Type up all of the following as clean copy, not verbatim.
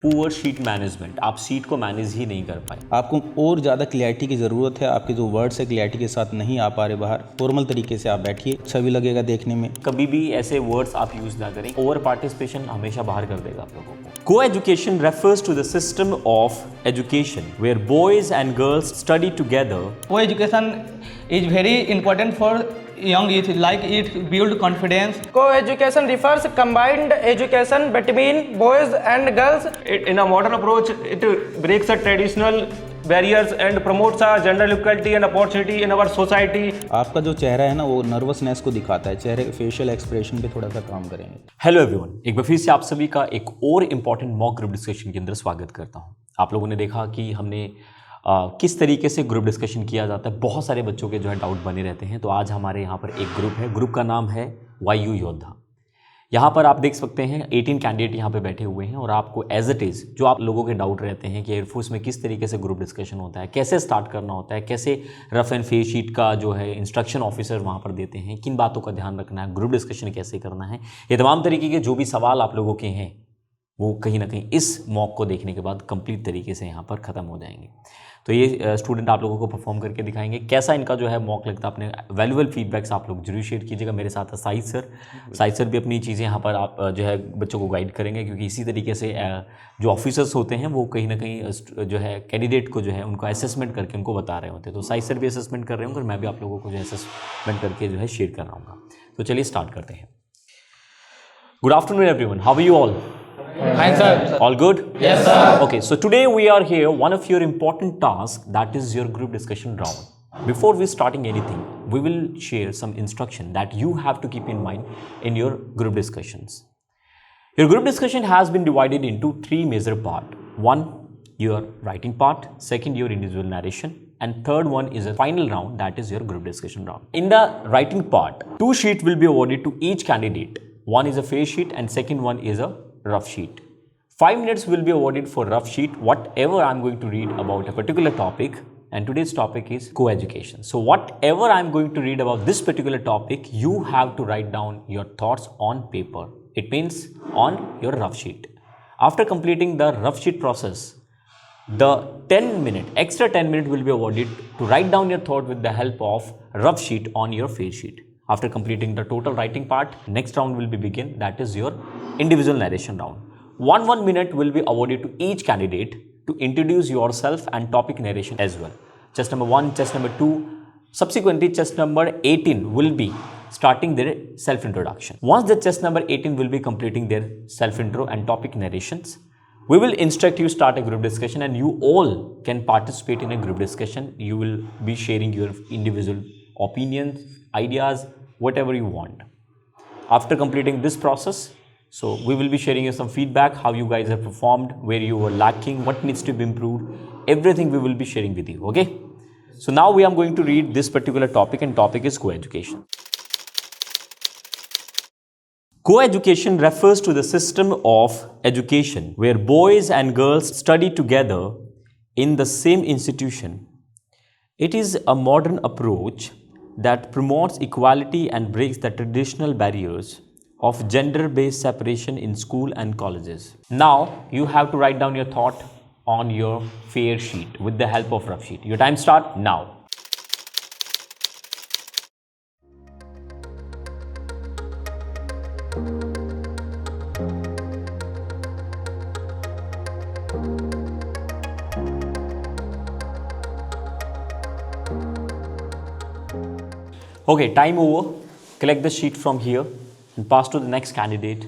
Poor sheet management, आप sheet को manage ही नहीं कर पाए। आपको और ज़्यादा क्लैरिटी की ज़रूरत है, आपके जो वर्ड्स है क्लैरिटी के साथ नहीं आ पा रहे बाहर, फॉर्मल तरीके से आप बैठिए, अच्छा भी लगेगा देखने में। कभी भी ऐसे वर्ड्स आप यूज ना करें, ओवर पार्टिसिपेशन हमेशा बाहर कर देगा आप लोगों को। Coeducation refers to the system of education where boys and girls study together. Co-education is very important for young youth, like it build confidence. Co-education refers combined education between boys and girls. In a modern approach, it breaks the traditional barriers and promotes a gender equality and opportunity in our society. आपका जो चेहरा है ना वो nervousness को दिखाता है, चेहरे के फेशियल एक्सप्रेशन पे थोड़ा सा काम करेंगे। हेलो एवरीवन, एक बार फिर से आप सभी का एक और इम्पॉर्टेंट मॉक ग्रुप डिस्कशन के अंदर स्वागत करता हूं। आप लोगों ने देखा कि हमने किस तरीके से ग्रुप डिस्कशन किया जाता है, बहुत सारे बच्चों के जो है डाउट बने रहते हैं। तो आज हमारे यहाँ पर एक ग्रुप है, ग्रुप का नाम है वायु योद्धा। यहाँ पर आप देख सकते हैं 18 कैंडिडेट यहाँ पे बैठे हुए हैं और आपको एज इट इज़ जो आप लोगों के डाउट रहते हैं कि एयरफोर्स में किस तरीके से ग्रुप डिस्कशन होता है, कैसे स्टार्ट करना होता है, कैसे रफ एंड फेस शीट का जो है इंस्ट्रक्शन ऑफिसर वहाँ पर देते हैं, किन बातों का ध्यान रखना है, ग्रुप डिस्कशन कैसे करना है, ये तमाम तरीके के जो भी सवाल आप लोगों के हैं वो कहीं ना कहीं इस मॉक को देखने के बाद कंप्लीट तरीके से यहाँ पर ख़त्म हो जाएंगे। तो ये स्टूडेंट आप लोगों को परफॉर्म करके दिखाएंगे कैसा इनका जो है मॉक लगता है। अपने वैल्यूबल फीडबैक्स आप लोग जरूर शेयर कीजिएगा। मेरे साथ है साहिद सर भी अपनी चीज़ें यहाँ पर आप जो है बच्चों को गाइड करेंगे, क्योंकि इसी तरीके से जो ऑफिसर्स होते हैं वो कहीं ना कहीं जो है कैंडिडेट को जो है उनको असेसमेंट करके उनको बता रहे होते हैं। तो साहिद सर भी असेसमेंट कर रहे होंगे और मैं भी आप लोगों को जो है असेसमेंट करके जो है शेयर कर रहा हूँ। तो चलिए स्टार्ट करते हैं। Good afternoon everyone, how are you all? Fine, sir. All good? Yes, sir. Okay, so today we are here, one of your important tasks, that is your group discussion round. Before we starting anything, we will share some instruction that you have to keep in mind in your group discussions. Your group discussion has been divided into three major parts. One, your writing part. Second, your individual narration. And third one is a final round, that is your group discussion round. In the writing part, 2 sheets will be awarded to each candidate. One is a face sheet and second one is a rough sheet. 5 minutes will be awarded for rough sheet, whatever I'm going to read about a particular topic, and today's topic is co-education. So whatever I'm going to read about this particular topic, you have to write down your thoughts on paper. It means on your rough sheet. After completing the rough sheet process, the extra 10 minutes will be awarded to write down your thought with the help of rough sheet on your face sheet. After completing the total writing part, next round will be begin, that is your individual narration round. 1 minute will be awarded to each candidate to introduce yourself and topic narration as well. Chest number 1, chest number 2, subsequently chest number 18 will be starting their self-introduction. Once the chest number 18 will be completing their self-intro and topic narrations, we will instruct you start a group discussion and you all can participate in a group discussion. You will be sharing your individual opinions, ideas, whatever you want. After completing this process, so we will be sharing you some feedback, how you guys have performed, where you were lacking, what needs to be improved, everything we will be sharing with you, okay? So now we are going to read this particular topic, and topic is co-education. Co-education refers to the system of education where boys and girls study together in the same institution. It is a modern approach that promotes equality and breaks the traditional barriers of gender-based separation in school and colleges. Now, you have to write down your thought on your fair sheet with the help of rough sheet. Your time start now. Okay, time over. Collect the sheet from here and pass to the next candidate.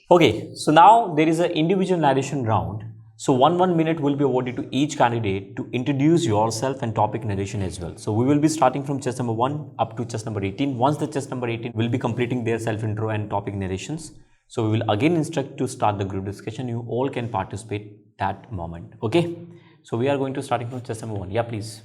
Okay, so now there is an individual narration round. So 1 minute will be awarded to each candidate to introduce yourself and topic narration as well. So we will be starting from chest number 1 up to chest number 18. Once the chest number 18 will be completing their self-intro and topic narrations. So we will again instruct to start the group discussion. You all can participate that moment. Okay. So we are going to starting from chest number 1. Yeah, please.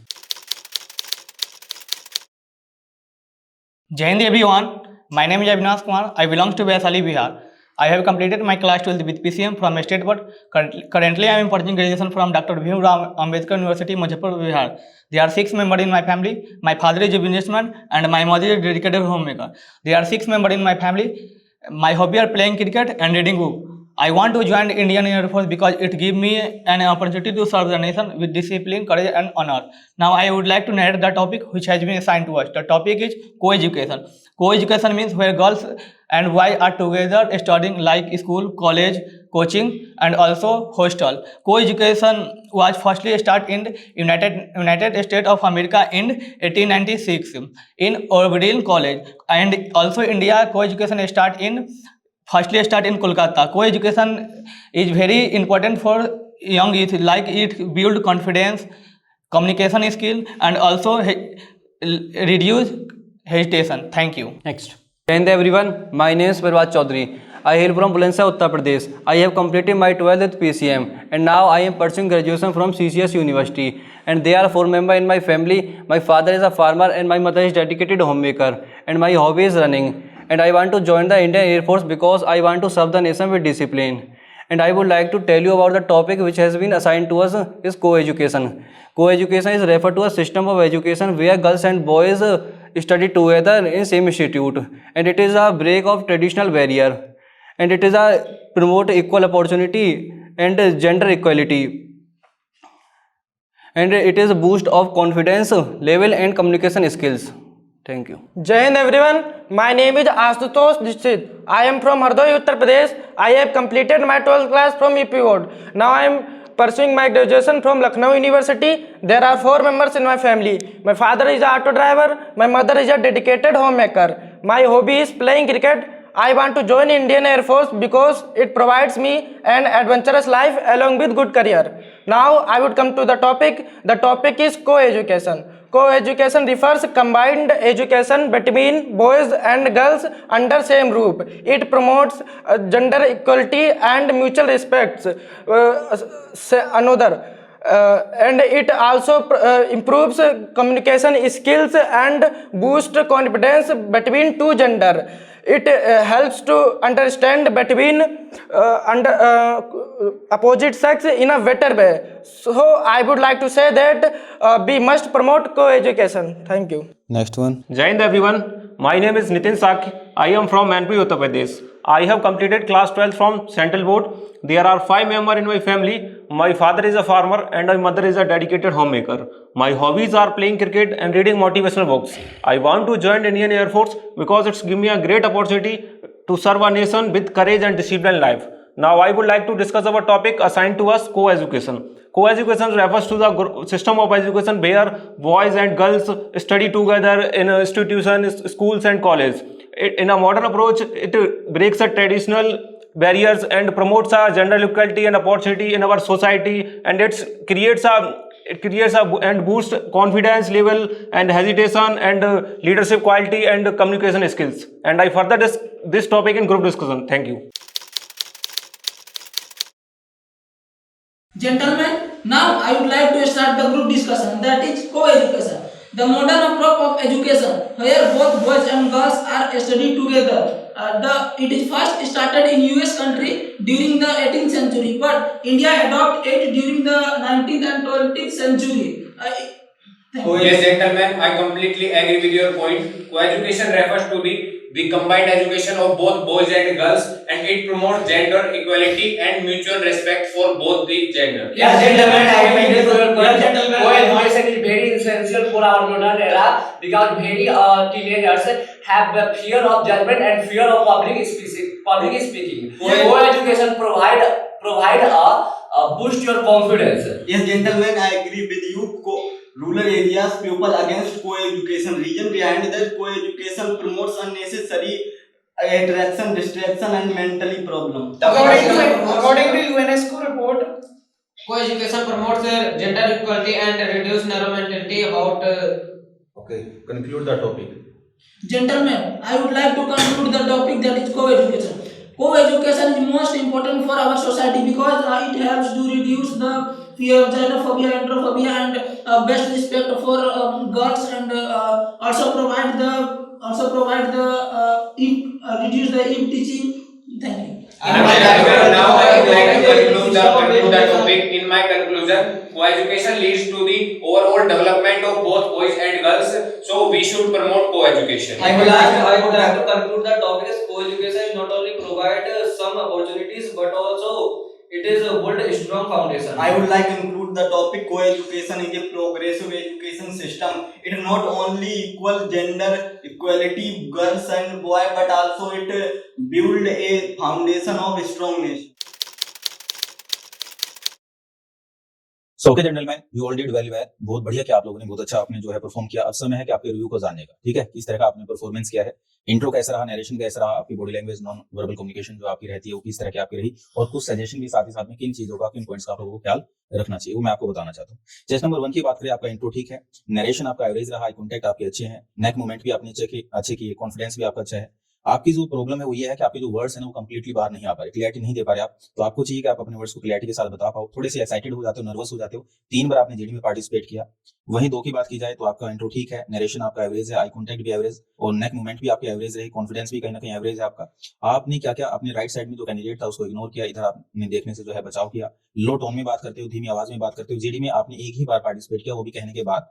Jai Hind everyone. My name is Avinash Kumar. I belong to Vaishali, Bihar. I have completed my class 12 with PCM from State Board. Currently, I am pursuing graduation from Dr. Bhim Rao Ambedkar University, Muzaffarpur, Bihar. There are 6 members in my family. My father is a businessman and my mother is a dedicated homemaker. There are 6 members in my family. My hobby are playing cricket and reading book. I want to join the Indian Air Force because it gives me an opportunity to serve the nation with discipline, courage, and honor. Now, I would like to narrate the topic which has been assigned to us. The topic is co-education. Co-education means where girls and boys are together studying like school, college, coaching, and also hostel. Co-education was firstly started in United States of America in 1896 in Oberlin College, and also India co-education start in Kolkata. Co-education is very important for young youth, like it build confidence, communication skill, and also reduce hesitation. Thank you. Next. Jai Hind everyone, my name is Parvaz Chaudhary. I hail from Bulandshahr, Uttar Pradesh. I have completed my 12th with PCM and now I am pursuing graduation from CCS University. And there are 4 members in my family. My father is a farmer and my mother is dedicated homemaker. And my hobby is running. And I want to join the Indian Air Force because I want to serve the nation with discipline. And I would like to tell you about the topic which has been assigned to us is co-education. Co-education is referred to a system of education where girls and boys study together in same institute, and it is a break of traditional barrier, and it is a promote equal opportunity and gender equality, and it is a boost of confidence level and communication skills. Thank you. Jai Hind everyone, my name is Ashutosh Dixit. I am from Hardoi, Uttar Pradesh. I have completed my 12th class from UP Board. Now I am pursuing my graduation from Lucknow University. There are 4 members in my family. My father is an auto driver. My mother is a dedicated homemaker. My hobby is playing cricket. I want to join Indian Air Force because it provides me an adventurous life along with good career. Now I would come to the topic. The topic is co-education. Co-education refers combined education between boys and girls under same roof. It promotes gender equality and mutual respect. And it also improves communication skills and boosts confidence between two gender. It helps to understand between opposite sex in a better way. So I would like to say that we must promote co-education. Thank you. Next one. Jai Hind everyone, my name is Nitin Sakhi. I am from Manpur, Uttar Pradesh. I have completed class 12 from Central Board. There are 5 members in my family. My father is a farmer and my mother is a dedicated homemaker. My hobbies are playing cricket and reading motivational books. I want to join Indian Air Force because it's given me a great opportunity to serve a nation with courage and disciplined life. Now I would like to discuss our topic assigned to us, co-education. Co-education refers to the system of education where boys and girls study together in institutions, schools and colleges. In a modern approach, it breaks the traditional barriers and promotes a gender equality and opportunity in our society, and it creates and boosts confidence level and hesitation and leadership quality and communication skills. And I further this topic in group discussion. Thank you. Gentlemen, now I would like to start the group discussion, that is co-education. The modern approach of education, where both boys and girls are studying together. It is first started in US country during the 18th century, but India adopted it during the 19th and 20th century. Yes, gentlemen, I completely agree with your point. Co-education refers to the combined education of both boys and girls, and it promotes gender equality and mutual respect for both the gender. Yes, gentlemen, I agree with your point. Co-education is very essential for our modern era because many teenagers have the fear of judgment and fear of public speaking. Co-education provide a boost your confidence. Yes, gentlemen, I agree with you. Rural areas, people against co-education. Reason behind that co-education promotes unnecessary attraction, distraction, and mentally problem. According to UNESCO report, co-education promotes gender equality and reduce narrow-mentality about. Okay, conclude the topic. Gentlemen, I would like to conclude the topic, that is co-education. Co-education is most important for our society because it helps to reduce the fear of xenophobia, androphobia, and best respect for girls, and also provide the reduce the teaching. Thank you. Now I would like to conclude the topic in my conclusion, co-education leads to the overall development of both boys and girls. So we should promote co-education. I would like to conclude the topic is co-education not only provide some opportunities but also it is build a strong foundation. I would like to include the topic co-education is a progressive education system. It not only equal gender equality, girls and boy, but also it build a foundation of strongness. So okay gentleman, you all did very well. बहुत बढ़िया कि आप लोगों ने बहुत अच्छा आपने जो है परफॉर्म किया। अब समय है कि आपके रिव्यू को जानने का, ठीक है, किस तरह का आपने परफॉर्मेंस किया है, इंट्रो कैसा रहा, नरेशन कैसा रहा, आपकी body language, non verbal communication जो आपकी रहती है वो किस तरह की आपकी रही, और कुछ सजेशन भी साथ ही साथ में किन चीजों का, किन पॉइंट्स का आप लोगों को ख्याल रखना चाहिए वो मैं आपको बताना चाहता हूँ। चेस्ट नंबर 1 की बात करें, आपका इंट्रो ठीक है, नरेशन आपका एवरेज रहा, आई कॉन्टैक्ट आपके अच्छे हैं, नेक मूवमेंट भी आपने अच्छे किए, कॉन्फिडेंस भी आपका अच्छा है। आपकी जो प्रॉब्लम है वो ये है कि आपके जो वर्ड्स है ना वो कंप्लीटली बाहर नहीं आ पा रहे, क्लियरिटी नहीं दे पा रहे आप। तो आपको चाहिए कि आप अपने वर्ड्स को क्लियरिटी के साथ बता पाओ। थोड़े से एक्साइटेड हो जाते हो, नर्वस हो जाते हो। 3 बार आपने जीडी में पार्टिसिपेट किया। वहीं 2 की बात की जाए तो आपका इंट्रो ठीक है, नरेशन आपका एवरेज है, आई कॉन्टैक्ट भी एवरेज, और नेक मूवमेंट भी आपकी एवरेज रही, कॉन्फिडेंस भी कहीं ना कहीं एवरेज है आपका। आपने क्या क्या अपने राइट साइड में जो कैंडिडेट था उसको इग्नोर किया, इधर आपने देखने से जो है बचाव किया, लो टोन में बात करते हो, धीमी आवाज में बात करते हो। जीडी में आपने एक ही बार पार्टिसिपेट किया, वो भी कहने के बाद,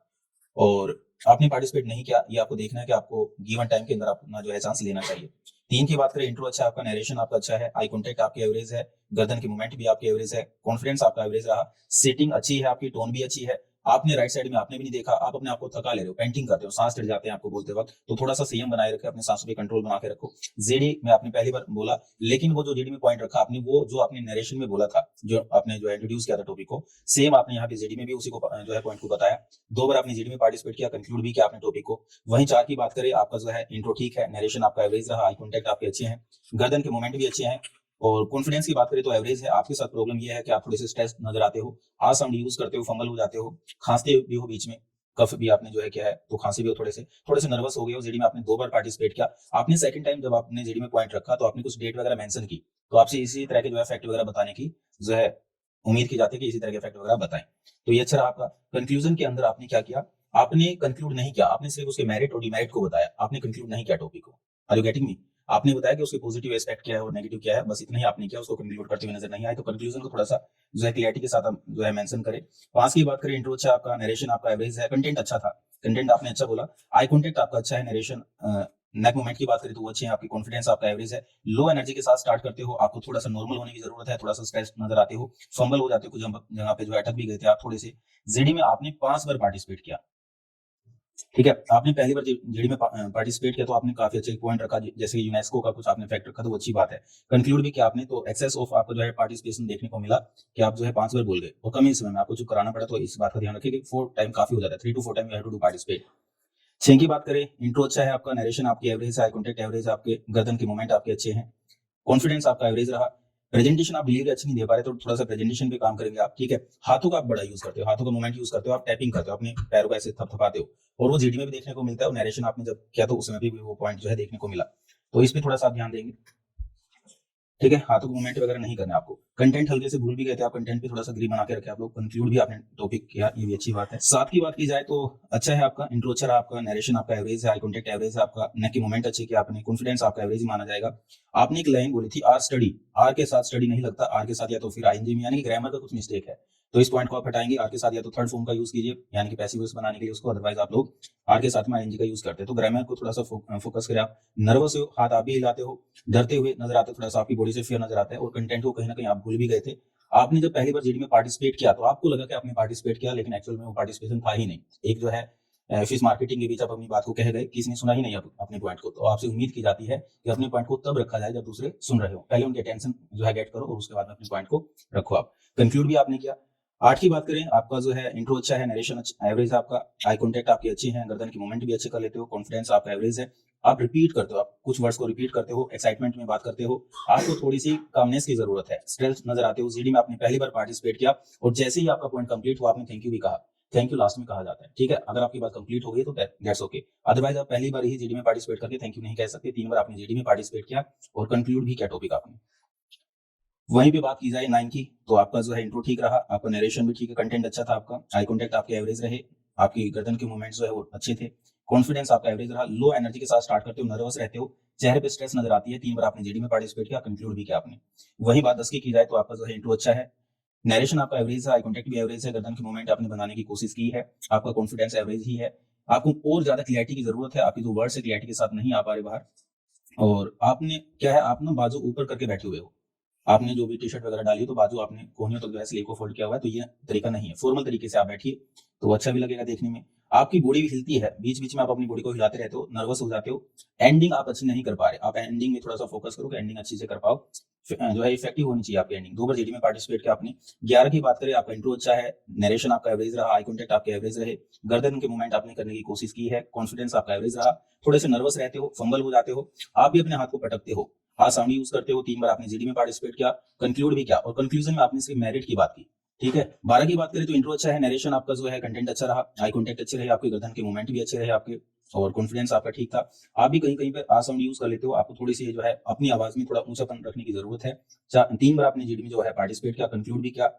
और आपने पार्टिसिपेट नहीं किया। ये आपको देखना है कि आपको गिवन टाइम के अंदर अपना जो है चांस लेना चाहिए। 3 की बात करें, इंट्रो अच्छा है आपका, नरेशन आपका अच्छा है, आई कॉन्टैक्ट आपकी एवरेज है, गर्दन की मूवमेंट भी आपकी एवरेज है, कॉन्फिडेंस आपका एवरेज रहा, सेटिंग अच्छी है आपकी, टोन भी अच्छी है। आपने राइट साइड में आपने भी नहीं देखा, आप अपने आप को थका ले रहे हो, पेंटिंग करते हो, सांस चढ़ जाते हैं आपको बोलते वक्त, तो थोड़ा सा संयम बनाए रखें, अपने सांसों पे कंट्रोल बना के रखो। जेडी में आपने पहली बार बोला, लेकिन वो जो जेडी में पॉइंट रखा आपने, वो जो आपने नरेशन में बोला था, जो आपने जो इंट्रोड्यूस किया था टॉपिक को, सेम आपने यहाँ पे जेडी में भी उसी को जो है पॉइंट को बताया। 2 बार आपने जेडी में पार्टिसिपेट किया, कंक्लूड भी किया आपने टॉपिक को। वहीं 4 की बात करें, आपका जो है इंट्रो ठीक है, नरेशन आपका एवरेज रहा, आई कॉन्टैक्ट आपके अच्छे हैं, गर्दन के मूवमेंट भी अच्छे हैं, और कॉन्फिडेंस की बात करें तो एवरेज है। आपके साथ प्रॉब्लम ये है कि आप थोड़े से स्ट्रेस नजर आते हो, आ साउंड यूज करते हो, फंबल हो जाते हो, खांसते भी हो बीच में, कफ भी आपने जो है क्या है तो खांसी भी हो, थोड़े से नर्वस हो गए हो। जेडी में आपने 2 बार पार्टिसिपेट किया। आपने सेकंड टाइम जब आपने जेडी में पॉइंट रखा तो आपने कुछ डेट वगैरह मेंशन की, तो आपसे इसी तरह के जो है फैक्ट वगैरह बताने की जो है उम्मीद की जाती है कि इसी तरह के फैक्ट वगैरह बताएं। तो ये अच्छा रहा आपका। कंक्लूजन के अंदर आपने क्या किया, आपने कंक्लूड नहीं किया, आपने सिर्फ उसके मेरिट और डिमेरिट को बताया, आपने कंक्लूड नहीं किया टॉपिक को। Are you getting me? आपने बताया कि उसके पॉजिटिव एस्पेक्ट क्या है और नेगेटिव क्या है, बस इतना ही आपने किया, उसको कंक्लूड करते हुए नजर नहीं आए। तो कंक्लूजन को थोड़ा सा जो है क्लियरिटी के साथ हम जो है मेंशन करें। 5 की बात करें, इंट्रो अच्छा आपका, नरेशन आपका एवरेज है, कंटेंट अच्छा था, कंटेंट आपने अच्छा बोला, आई कॉन्टैक्ट आपका अच्छा है, नरेशन, नेक मूवमेंट की बात करें तो वो अच्छे हैं आपकी, कॉन्फिडेंस आपका एवरेज है। लो एनर्जी के साथ स्टार्ट करते हो, आपको थोड़ा सा नॉर्मल होने की जरूरत है, थोड़ा सा स्ट्रेस नजर आते हो, फंबल हो जाते हो, कुछ जगह पे जो अटक भी गए थे आप थोड़े से। जेडी में आपने 5 बार पार्टिसिपेट किया, ठीक है, आपने पहली बार जेडी में पार्टिसिपेट किया तो आपने काफी अच्छे पॉइंट रखा, जैसे यूनेस्को का कुछ आपने फैक्ट रखा, तो वो अच्छी बात है। कंक्लूड भी किया आपने, तो एक्सेस ऑफ आपको जो है पार्टिसिपेशन देखने को मिला कि आप जो है 5 बार बोल गए और कम ही समय में आपको चुप कराना पड़ा। तो इस बात का ध्यान रखिए कि 4 टाइम काफी हो जाता है, 3 to 4 time you have to do participate. 6 की बात करें, इंट्रो अच्छा है आपका, नरेशन आपकी एवरेज है, आई कॉन्टैक्ट एवरेज आपके, गर्दन के मूवमेंट आपके अच्छे हैं, कॉन्फिडेंस आपका एवरेज रहा। प्रेजेंटेशन आप डिलीवरी अच्छी नहीं दे पा रहे, तो थोड़ा सा प्रेजेंटेशन पे काम करेंगे आप, ठीक है। हाथों का आप बड़ा यूज करते हो, हाथों का मूवमेंट यूज करते हो, आप टैपिंग करते हो, अपने पैरों का ऐसे थपथपाते हो, और वो जीडी में भी देखने को मिलता है, और नरेशन आपने जब किया तो उसमें भी वो पॉइंट जो है देखने को मिला। तो इस पे थोड़ा सा आप ध्यान देंगे, ठीक है। हाथों को मूवमेंट वगैरह नहीं करना आपको। कंटेंट हल्के से भूल भी गए थे आप, कंटेंट पे थोड़ा सा ग्रिप बना के रखे आप लोग। कंक्लूड भी आपने टॉपिक किया, ये भी अच्छी बात है। 7 की बात की जाए तो अच्छा है आपका, इंट्रो अच्छा रहा आपका, नरेशन आपका एवरेज है, आई कॉन्टैक्ट एवरेज है आपका, नेक की मूवमेंट अच्छी किया आपने, कॉन्फिडेंस आपका एवरेज ही माना जाएगा। आपने एक लाइन बोली थी, आर स्टडी, आर के साथ स्टडी नहीं लगता, आर के साथ या तो फिर आईएनजी में, यानी कि ग्रामर का कुछ मिस्टेक है, तो इस पॉइंट को आप हटाएंगे। आर के साथ या तो थर्ड फॉर्म का यूज कीजिए, यानी कि पैसिव वॉइस बनाने के लिए उसको, अदरवाइज आप लोग आर के साथ में आईएनजी का यूज करते हैं। तो ग्रामर को थोड़ा सा फोकस करें आप। नर्वस हो, हाथ आप भी हिलाते हो, डरते हुए नजर आते हो, थोड़ा सा आपकी बॉडी से फियर नजर आता है, और कंटेंट को कहीं ना कहीं आप भूल भी गए थे। आपने जब पहली बार जीडी में पार्टिसिपेट किया तो आपको लगा कि आपने पार्टिसिपेट किया, लेकिन एक्चुअल में वो पार्टिसिपेशन था ही नहीं। एक जो है फिश मार्केटिंग के बीच आप अपनी बात को कह गए, किसी ने सुना ही नहीं अपने पॉइंट को। तो आपसे उम्मीद की जाती है कि अपने पॉइंट को तब रखा जाए जब दूसरे सुन रहे हो, पहले उनकी अटेंशन जो है गेट करो, और उसके बाद में अपने पॉइंट को रखो आप। कंक्लूड भी आपने किया। 8 की बात करें, आपका जो है इंट्रो अच्छा है, नरेशन एवरेज आपका, आई कॉन्टैक्ट आपके अच्छे हैं, गर्दन की मूवमेंट भी अच्छे कर लेते हो, कॉन्फिडेंस आपका एवरेज है। आप रिपीट करते हो, आप कुछ वर्ड्स को रिपीट करते हो, एक्साइटमेंट में बात करते हो, आपको थोड़ी सी कामनेस की जरूरत है, स्ट्रेस नजर आते हो। जीडी में आपने पहली बार पार्टिसिपेट किया, और जैसे ही आपका पॉइंट कंप्लीट हुआ आपने थैंक यू भी कहा। थैंक यू लास्ट में कहा जाता है, ठीक है। अगर आपकी बात कंप्लीट हो गई तो दैट्स ओके, अदरवाइज आप पहली बार ही जीडी में पार्टिसिपेट करके थैंक यू नहीं कह सकते। 3 बार आपने जीडी में पार्टिसिपेट किया और कंक्लूड भी किया टॉपिक आपने। वहीं पे बात की जाए 9 की, तो आपका जो है इंट्रो ठीक रहा, आपका नरेशन भी ठीक है, कंटेंट अच्छा था आपका, आई कॉन्टैक्ट आपके एवरेज रहे, आपकी गर्दन के मूवमेंट्स जो है वो अच्छे थे, कॉन्फिडेंस आपका एवरेज रहा। लो एनर्जी के साथ स्टार्ट करते हो, नर्वस रहते हो, चेहरे पे स्ट्रेस नजर आती है। 3 बार आपने जीडी में पार्टिसिपेट किया, कंक्लूड भी किया आपने। वही बात 10 की जाए तो आपका जो है इंट्रो अच्छा है, नरेशन आपका एवरेज है, आई कॉन्टेक्ट भी एवरेज है, गर्दन की मूवमेंट आपने बनाने की कोशिश की है, आपका कॉन्फिडेंस एवरेज ही है, आपको और ज्यादा क्लियरिटी की जरूरत है, आपकी जो वर्ड से क्लियरिटी के साथ नहीं आ पा रहे बाहर। और आपने क्या है, आप ना बाजू ऊपर करके बैठे हुए हो, आपने जो भी टी शर्ट वगैरह डाली है तो बाजू आपने कोहनियों तक जो है स्लीव को फोल्ड किया हुआ है, तो ये तरीका नहीं है। फॉर्मल तरीके से आप बैठिए तो अच्छा भी लगेगा देखने में। आपकी बॉडी भी हिलती है, बीच बीच में आप अपनी बॉडी को हिलाते रहते हो, नर्वस हो जाते हो, एंडिंग आप अच्छी नहीं कर पा रहे। आप एंडिंग में थोड़ा सा फोकस करो कि एंडिंग अच्छी से कर पाओ, जो है इफेक्टिव होनी चाहिए आपकी एंडिंग। 2 बार जीडी में पार्टिसिपेट किया आपने। 11 की बात करें, आपका इंट्रो अच्छा है, नरेशन आपका एवरेज रहा, आई कॉन्टेक्ट आपके एवरेज रहे, गर्दन के मूवमेंट आपने करने की कोशिश की है, कॉन्फिडेंस आपका एवरेज रहा, थोड़े से नर्वस रहते हो, फंबल हो जाते हो, आप भी अपने हाथ को पटकते हो, हाथ साउंड यूज करते हो। 3 बार आपने जीडी में पार्टिसिपेट किया, कंक्लूड भी किया, और कंक्लूजन में आपने इसके मेरिट की बात की, ठीक है। 12 की बात करें तो इंट्रो अच्छा है, नरेशन आपका जो है कंटेंट अच्छा रहा, आई कॉन्टेक्ट अच्छे रहे आपके, गर्दन के मूवमेंट भी अच्छे रहे आपके, और कॉन्फिडेंस आपका ठीक था। आप भी कहीं कहीं पे आ साउंड यूज कर लेते हो, आपको थोड़ी सी जो है अपनी आवाज में थोड़ा ऊंचापन रखने की जरूरत है। 3 बार आपने जीडी में जो है पार्टिसिपेट किया, कंक्लूड भी किया,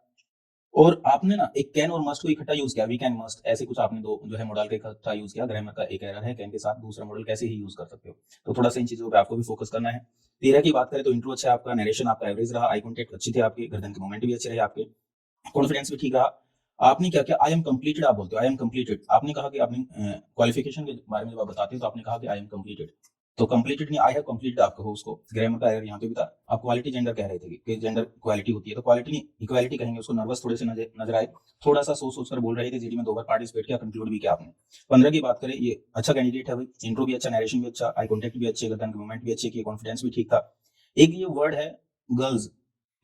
और आपने ना एक कैन और मस्ट को इकट्ठा यूज किया, वी कैन मस्ट, ऐसे कुछ आपने दो जो है मॉडल का इकट्ठा यूज किया। ग्रामर का एक एरर है, कैन के साथ दूसरा मॉडल कैसे ही यूज कर सकते हो, तो थोड़ा सा इन चीजों पे आपको भी फोकस करना है। 13 की बात करें तो इंट्रो अच्छा है आपका, नरेशन आपका एवरेज रहा, आई कॉन्टेक्ट अच्छी थे आपके, गर्दन के मूवमेंट भी अच्छे रहे आपके, कॉन्फिडेंस भी ठीक रहा। आपने क्या किया, आई एम कंप्लीटेड आप बोलते हो, आई एम कंप्लीटेड। आपने कहा कि आपने क्वालिफिकेशन के बारे में जब आप बताते हो तो आपने कहा कि आई एम कंप्लीटेड, तो कंप्लीटेड नहीं, आई हैव कंप्लीटेड आप कहो उसको। ग्रामर का एरर यहाँ पे भी था, आप क्वालिटी जेंडर कह रहे थे कि जेंडर क्वालिटी होती है, तो क्वालिटी नहीं इक्वालिटी कहेंगे उसको। नर्वस थोड़े से नजर आए, थोड़ा सा सोच कर बोल रहे थे, जीडी में 2 बार पार्टिसिपेट किया, कंक्लूड भी किया आपने। 15 की बात करें, ये अच्छा कैंडिडेट है भाई, इंट्रो भी अच्छा, नरेशन भी अच्छा, आई कॉन्टेक्ट भी अच्छे, गर्दन के मूवमेंट भी अच्छे किए, कॉन्फिडेंस भी ठीक था। एक ये वर्ड है गर्ल्स,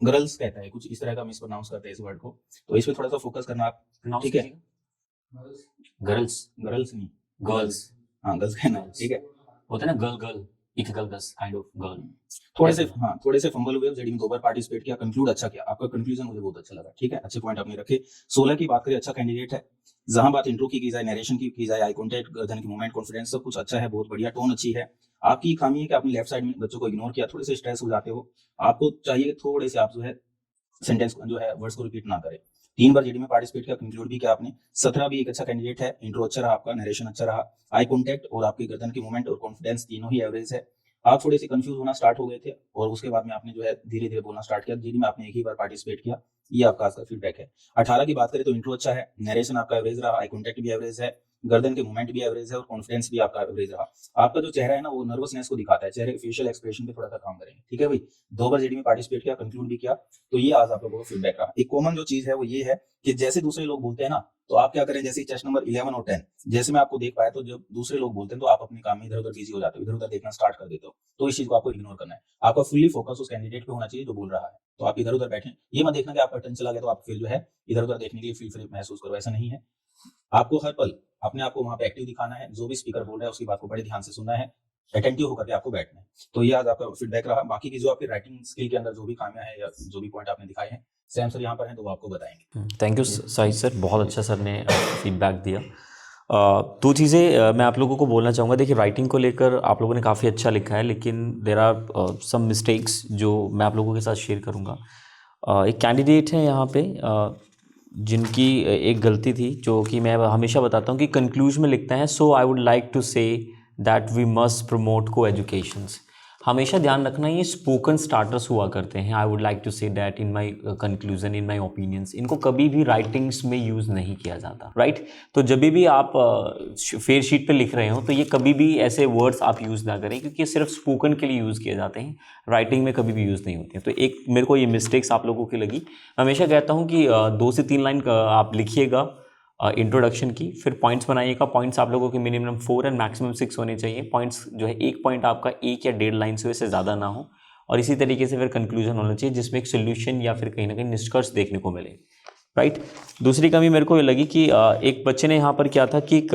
गर्ल्स कहता है कुछ इस तरह का, मिस प्रोनाउंस करते हैं इस वर्ड को, तो इस पे थोड़ा सा फोकस करना आप, ठीक है। गर्ल्स, गर्ल्स नहीं, गर्ल्स, हाँ गर्ल्स कहना है, ठीक है। होता है ना गर्ल गर्ल, एक गर्ल दस काइंड ऑफ गर्ल। थोड़े से फंबल हुए, जेडी में 2 बार पार्टिसिपेट किया, कंक्लूड अच्छा किया, आपका कंक्लूजन मुझे बहुत अच्छा लगा, ठीक है, अच्छे पॉइंट आपने रखे। 16 की बात करें, अच्छा कैंडिडेट है, जहां बात इंट्रो की जाए, नरेशन की जाए, आई कॉन्टेक्ट, गर्दन की मूवमेंट, कॉन्फिडेंस सब कुछ अच्छा है, बहुत बढ़िया, टोन अच्छी है। आपकी खामी है कि आपने लेफ्ट साइड में बच्चों को इग्नोर किया, थोड़े से स्ट्रेस हो जाते हो, आपको चाहिए थोड़े से आप जो है सेंटेंस जो है वर्ड्स को रिपीट ना करें। 3 बार जीडी में पार्टिसिपेट किया, कंक्लूड भी किया आपने। 17 भी एक अच्छा कैंडिडेट है, इंट्रो अच्छा रहा आपका, नरेशन अच्छा रहा, आई कॉन्टेक्ट और आपकी गर्दन की मूवमेंट और कॉन्फिडेंस तीनों ही एवरेज है। आप थोड़े से कंफ्यूज होना स्टार्ट हो गए थे, और उसके बाद में आपने जो है धीरे धीरे बोलना स्टार्ट किया, जीडी में आपने एक ही बार पार्टिसिपेट किया, ये आपका आज का फीडबैक है। 18 की बात करें तो इंट्रो अच्छा है, नरेशन आपका एवरेज रहा, आई कॉन्टेक्ट भी एवरेज है, गर्दन के मूवमेंट भी एवरेज है, और कॉन्फिडेंस भी आपका एवरेज रहा। आपका जो चेहरा है ना, वो नर्वसनेस को दिखाता है, चेहरे के फेशियल एक्सप्रेशन पे थोड़ा सा काम करेंगे, ठीक है भाई। 2 बार जीडी में पार्टिसिपेट किया, कंक्लूड भी किया, तो ये आज आप लोगों को फीडबैक रहा। एक कॉमन जो चीज है वो ये है कि जैसे दूसरे लोग बोलते हैं ना, तो आप क्या करें, जैसे चेस्ट नंबर 11 और 10 जैसे मैं आपको देख पाया, तो जब दूसरे लोग बोलते हैं तो आप अपने काम में इधर उधर बिजी हो जाते हो, इधर उधर देखना स्टार्ट कर देते हो, तो इस चीज को आपको इग्नोर करना है। आपका फुल्ली फोकस उस कैंडिडेट पे होना चाहिए जो बोल रहा है, तो आप इधर उधर बैठे, ये मत देखना कि आपका टर्न चला गया तो आप फिर जो है इधर उधर देखने के लिए फील फ्री महसूस करो, ऐसा नहीं है। आपको हर पल अपने आप को वहां पे एक्टिव दिखाना है, जो भी स्पीकर बोल रहा है उसकी बात को बड़े ध्यान से सुनना है, अटेंटिव होकर के आपको बैठना है। तो ये आज आपका फीडबैक रहा। बाकी की जो आपकी राइटिंग स्किल के अंदर जो भी खामियां हैं या जो भी पॉइंट आपने दिखाए हैं, सैम सर यहाँ पर हैं तो वो आपको बताएंगे। थैंक यू साहिद सर, बहुत अच्छा सर ने फीडबैक दिया। 2 चीज़ें मैं आप लोगों को बोलना चाहूँगा। देखिए, राइटिंग को लेकर आप लोगों ने काफ़ी अच्छा लिखा है, लेकिन देयर आर सम मिस्टेक्स जो मैं आप लोगों के साथ शेयर करूँगा। एक कैंडिडेट है यहाँ पे जिनकी एक गलती थी, जो कि मैं हमेशा बताता हूँ कि कंक्लूजन में लिखता है, so I would like to say that we must promote को एजुकेशंस। हमेशा ध्यान रखना, ये स्पोकन स्टार्टर्स हुआ करते हैं। I would like to say that in my conclusion, in my opinions, इनको कभी भी राइटिंग्स में यूज़ नहीं किया जाता, राइट। तो जब भी आप फेयर शीट पे लिख रहे हो तो ये कभी भी ऐसे वर्ड्स आप यूज़ ना करें, क्योंकि ये सिर्फ स्पोकन के लिए यूज़ किए जाते हैं, राइटिंग में कभी भी यूज़ नहीं होती है। तो एक मेरे को ये मिस्टेक्स आप लोगों की लगी। मैं हमेशा कहता हूँ कि 2 से 3 लाइन आप लिखिएगा इंट्रोडक्शन की, फिर पॉइंट्स बनाइएगा। पॉइंट्स आप लोगों के मिनिमम 4 एंड मैक्सिमम 6 होने चाहिए। पॉइंट्स जो है, एक पॉइंट आपका 1 या 1.5 लाइन से ज़्यादा ना हो, और इसी तरीके से फिर कंक्लूजन होना चाहिए जिसमें एक सोल्यूशन या फिर कहीं ना कहीं निष्कर्ष देखने को मिले, राइट। दूसरी कमी मेरे को ये लगी कि एक बच्चे ने यहाँ पर क्या था कि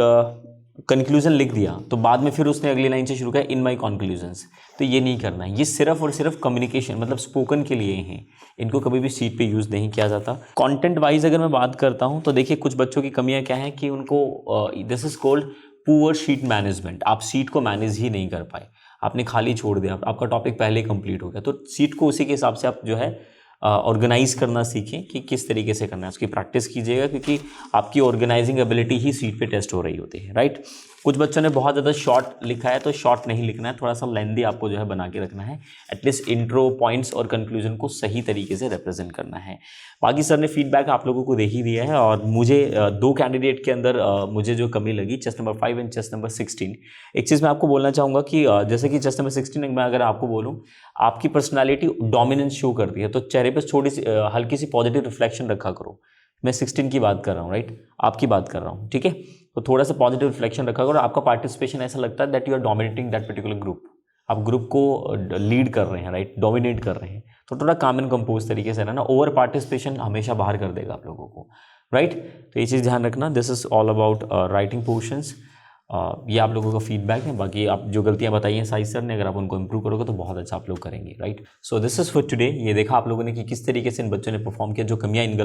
कंक्लूजन लिख दिया, तो बाद में फिर उसने अगली लाइन से शुरू किया इन माय कंक्लूजन्स। तो ये नहीं करना है, ये सिर्फ और सिर्फ कम्युनिकेशन मतलब स्पोकन के लिए हैं, इनको कभी भी सीट पे यूज़ नहीं किया जाता। कंटेंट वाइज अगर मैं बात करता हूँ तो देखिए, कुछ बच्चों की कमियाँ क्या हैं कि उनको this is called poor sheet management. आप सीट को मैनेज ही नहीं कर पाए, आपने खाली छोड़ दिया, आपका टॉपिक पहले कंप्लीट हो गया, तो सीट को उसी के हिसाब से आप जो है ऑर्गेनाइज करना सीखें कि किस तरीके से करना है, उसकी प्रैक्टिस कीजिएगा, क्योंकि आपकी ऑर्गेनाइजिंग एबिलिटी ही सीट पे टेस्ट हो रही होती है, राइट। कुछ बच्चों ने बहुत ज़्यादा शॉर्ट लिखा है, तो शॉर्ट नहीं लिखना है, थोड़ा सा लेंदी आपको जो है बना के रखना है, एटलीस्ट इंट्रो पॉइंट्स और कंक्लूजन को सही तरीके से रिप्रेजेंट करना है। बाकी सर ने फीडबैक आप लोगों को दे ही दिया है, और मुझे 2 कैंडिडेट के अंदर मुझे जो कमी लगी, chest number 5 and chest number 16, एक चीज़ मैं आपको बोलना चाहूँगा कि जैसे कि चेस्ट नंबर 16 में अगर आपको बोलूँ, आपकी पर्सनालिटी डोमिनेंस शो करती है, तो चेहरे पर थोड़ी सी हल्की सी पॉजिटिव रिफ्लेक्शन रखा करो। मैं 16 की बात कर रहा हूँ, राइट, आपकी बात कर रहा हूँ, ठीक है। तो थोड़ा सा पॉजिटिव रिफ्लेक्शन रखा करो, आपका पार्टिसिपेशन ऐसा लगता है that you are dominating that particular group, आप ग्रुप को लीड कर रहे हैं, राइट, डोमिनेट कर रहे हैं। तो थोड़ा काम एंड कंपोज तरीके से रहना, ओवर पार्टिसिपेशन हमेशा बाहर कर देगा आप लोगों को, राइट। तो ये चीज़ ध्यान रखना। This is all about writing portions. ये आप लोगों का फीडबैक है। बाकी आप जो गलतियां बताई हैं साइज सर ने, अगर आप उनको इंप्रूव करोगे तो बहुत अच्छा आप लोग करेंगे, right. So this is for today. ये देखा आप लोगों ने कि किस तरीके से इन बच्चों ने परफॉर्म किया, जो कमियां इन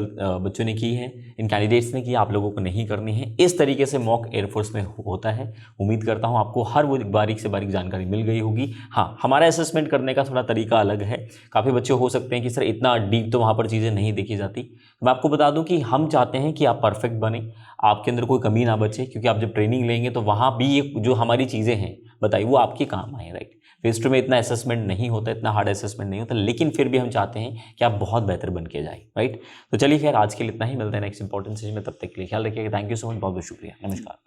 बच्चों ने की हैं, इन कैंडिडेट्स ने की, आप लोगों को नहीं करनी है। इस तरीके से मॉक एयरफोर्स में होता है। उम्मीद करता हूँ आपको हर वो बारीक से बारीक जानकारी मिल गई होगी। हाँ, हमारा असेसमेंट करने का थोड़ा तरीका अलग है। काफ़ी बच्चे हो सकते हैं कि सर इतना डीप तो वहाँ पर चीज़ें नहीं देखी जाती। मैं आपको बता दूं कि हम चाहते हैं कि आप परफेक्ट बने, आपके अंदर कोई कमी ना बचे, क्योंकि आप जब ट्रेनिंग लेंगे तो वहाँ भी ये जो हमारी चीज़ें हैं बताइए वो आपके काम आए, राइट। फेस टू में इतना असेसमेंट नहीं होता, इतना हार्ड असेसमेंट नहीं होता, लेकिन फिर भी हम चाहते हैं कि आप बहुत बेहतर बन के जाए, राइट। तो चलिए खैर आज के लिए इतना ही, मिलते हैं नेक्स्ट इंपॉर्टेंट सेशन में, तब तक के लिए ख्याल रखिएगा। थैंक यू सो मच, बहुत बहुत शुक्रिया, नमस्कार।